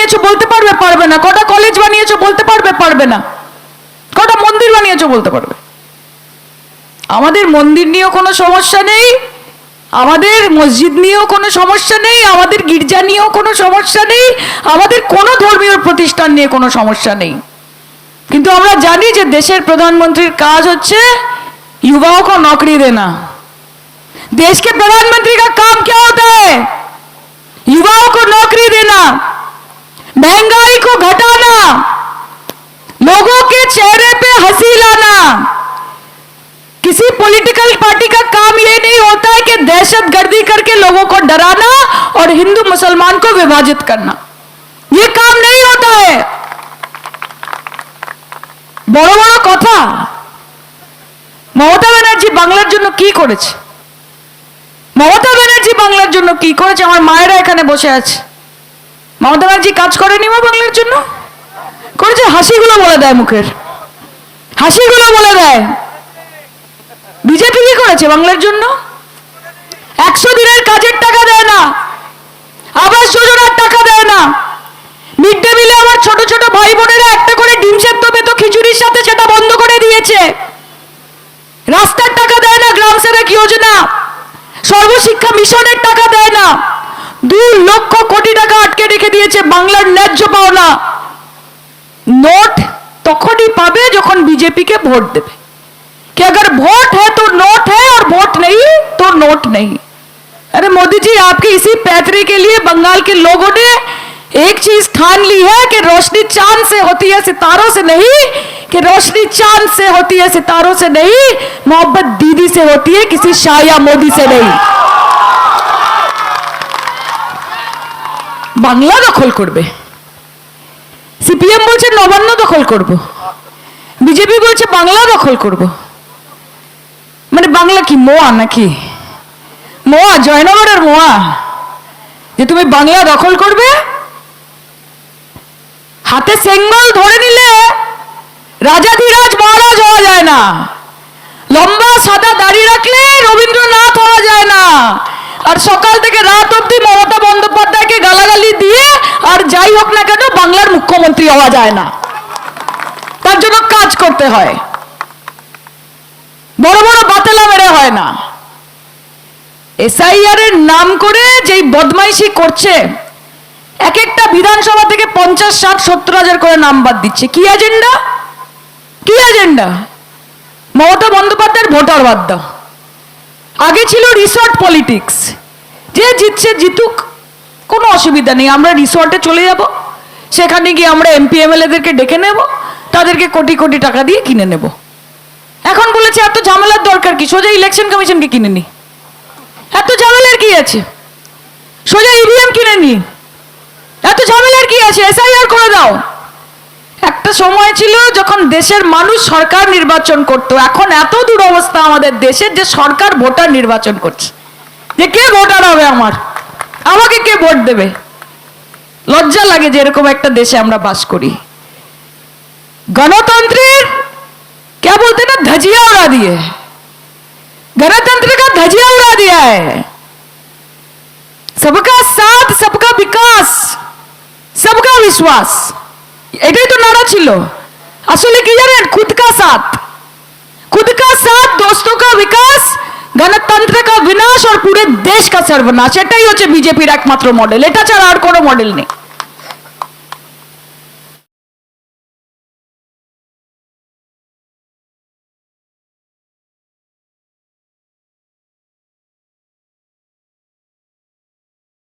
বানিয়েছো বলতে পারবে? পারবে না। কটা কলেজ বানিয়েছো বলতে পারবে? পারবে না। কটা মন্দির বানিয়েছো বলতে পারবে? আমাদের মন্দির নিয়েও কোনো সমস্যা নেই, আমাদের মসজিদ নিয়েও কোনো সমস্যা নেই, আমাদের গির্জা নিয়েও কোনো সমস্যা নেই, আমাদের কোনো ধর্মীয় প্রতিষ্ঠান নিয়ে কোনো সমস্যা নেই। কিন্তু আমরা জানি যে দেশের প্রধানমন্ত্রীর কাজ হচ্ছে युवाओं को नौकरी देना। देश के प्रधानमंत्री का काम क्या होता है? युवाओं को नौकरी देना, महंगाई को घटाना, लोगों के चेहरे पे हंसी लाना। किसी पॉलिटिकल पार्टी का काम ये नहीं होता है कि दहशतगर्दी करके लोगों को डराना और हिंदू मुसलमान को विभाजित करना। ये काम नहीं होता है। বড় বড় কথা। মমতা ব্যানার্জি বাংলার জন্য কি করেছে? মমতা ব্যানার্জি বাংলার জন্য কি করেছে? আমার মায়েরা এখানে বসে আছে। মমতা ব্যানার্জি কাজ করেনি মা বাংলার জন্য? করেছে। হাসিগুলো বলে দেয় মুখের, হাসিগুলো বলে দেয়। বিজেপি কি করেছে বাংলার জন্য? 100 দিনের কাজের টাকা দেয় না, আবাস যোজনার টাকা দেয় না, মিড ডে মিলে আমার ছোট ছোট ভাই বোনেরা একটা করে ডিম সেদ্ধ পেত খিচুড়ির সাথে, সেটা বন্ধ করে দিয়েছে। রাস্তার টাকা দেয় না, গ্রাম সেবক যোজনা, সর্বশিক্ষা মিশনের টাকা দেয় না। 2 লক্ষ কোটি টাকা আটকে রেখে দিয়েছে বাংলার ন্যায্য পাওনা। নোট তখনই পাবে যখন बीजेपी के वोट देवे कि अगर वोट है तो नोट है और वोट नहीं तो नोट नहीं। अरे मोदी जी, आपके इसी पैतरे के लिए बंगाल के लोगों ने एक चीज ठान ली है कि रोशनी चांद से होती है सितारों से नहीं, कि रोशनी चांद से होती है सितारों से नहीं, मोहब्बत दीदी से होती है, किसी शाह या मोदी से नहीं। বাংলা দখল করবে। সিপিএম বলছে নবান্ন দখল করব, বিজেপি বলছে বাংলা দখল করব। মানে বাংলা কি মোয়া নাকি? মোয়া, জয়নগরের মোয়া, যে তুমি বাংলা দখল করবে? হাতে সেঙ্গল ধরে নিলে রাজাধিরাজ মহারাজ হওয়া যায় না, লম্বা সাদা দাড়ি রাখলে রবীন্দ্রনাথ হওয়া যায় না, আর সকাল থেকে রাত অবধি মমতা বন্দ্যোপাধ্যায়কে গালাগালি দিয়ে আর যাই হোক না কেন বাংলার মুখ্যমন্ত্রী হওয়া যায় না। তার জন্য কাজ করতে হয়, বড় বড় বাতেলা মেরে হয় না। এসআইআর এর নাম করে যেই বদমাইশি করছে, এক একটা বিধানসভা থেকে 50, 60, 70 হাজার করে নাম বাদ দিচ্ছে। কি এজেন্ডা? কি এজেন্ডা? মমতা বন্দ্যোপাধ্যায়ের ভোটার বাদ দাও। আগে ছিল রিসর্ট পলিটিক্স, যে জিতছে জিতুক, কোনো অসুবিধা নেই, আমরা রিসর্টে চলে যাব, সেখানে গিয়ে আমরা এমপি এমএলএদেরকে ডেকে নেব, তাদেরকে কোটি কোটি টাকা দিয়ে কিনে নেব। এখন বলেছে এত ঝামেলার দরকার কি, সোজা ইলেকশন কমিশনকে কিনে নি। এত ঝামেলার কি আছে? সোজা ইভিএম কিনে নি। এত ঝামেলার কি আছে? এসআইআর করে দাও। একটা সময় ছিল যখন দেশের মানুষ সরকার নির্বাচন করত, এখন এত দুরবস্থা আমাদের দেশের যে সরকার ভোটার নির্বাচন করছে, যে কে ভোটার হবে আমার, আমাকে কে ভোট দেবে। লজ্জা লাগে যে এরকম একটা দেশে আমরা বাস করি। গণতন্ত্রের क्या बोलते ना, धजिया उड़ा दिए, गणतंत्र का धजिया उड़ा दिया है। सबका साथ, सबका विकास, सबका विश्वास, এটাই তো নারা ছিল। আসলে কি জানেন? खुद का साथ, खुद का साथ, दोस्तों का विकास, गणतंत्र का विनाश और पूरे देश का सर्वनाश। এটাই হচ্ছে বিজেপির একমাত্র মডেল। এটা ছাড়া আর কোনো মডেল নেই।